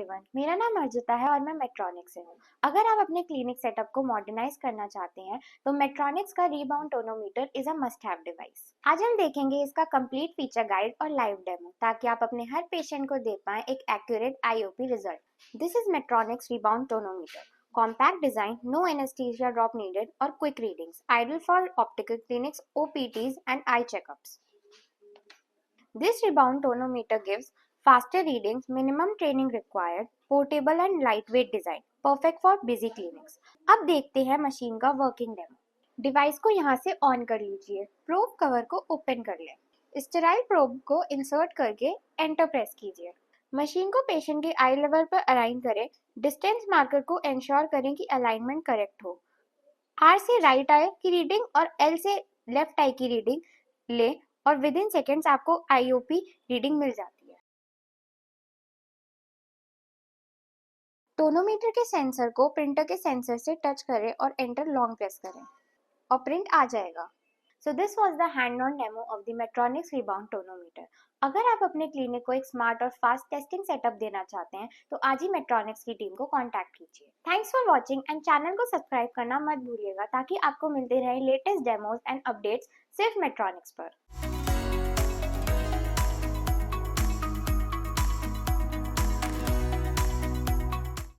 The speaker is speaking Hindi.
एवरीवन, मेरा नाम अर्जिता है और मैं मेट्रॉनिक्स से हूँ। अगर आप अपने क्लिनिक सेटअप को मॉडर्नाइज करना चाहते हैं तो मेट्रॉनिक्स का rebound tonometer is a must have device. आज हम देखेंगे इसका कंप्लीट फीचर गाइड और लाइव डेमो ताकि आप अपने हर पेशेंट को दे पाएं एक accurate IOP result. This is Metronics rebound tonometer. Compact design, no anesthesia drop needed or quick readings, ideal for optical clinics, OPTs and eye checkups. This rebound tonometer gives faster readings, minimum training required, portable and lightweight design, perfect for busy clinics. अब देखते हैं मशीन का वर्किंग डेमो। डिवाइस को यहाँ से ऑन कर लीजिए, प्रोब कवर को ओपन कर लें, स्टेराइल प्रोब को इंसर्ट करके एंटर प्रेस कीजिए। मशीन को पेशेंट के आई लेवल पर अलाइन करें, डिस्टेंस मार्कर को इंश्योर करें कि अलाइनमेंट करेक्ट हो। R से राइट आई की रीडिंग और L से लेफ्ट आई की रीडिंग ले और विद इन सेकेंड्स आपको IOP रीडिंग मिल जाती है। टोनोमीटर के सेंसर को प्रिंटर के सेंसर से टच करें और एंटर लॉन्ग प्रेस करें और प्रिंट आ जाएगा। So this was the hand-on demo of the Matronix Rebound Tonometer. अगर आप अपने क्लिनिक को एक स्मार्ट और फास्ट टेस्टिंग सेटअप देना चाहते हैं तो आज ही मेट्रॉनिक्स की टीम को कांटेक्ट कीजिए। Thanks for watching and channel को सब्सक्राइब करना मत भूलिएगा ताकि आपको मिलते रहे लेटेस्ट डेमोज एंड अपडेट्स सिर्फ मेट्रॉनिक्स पर।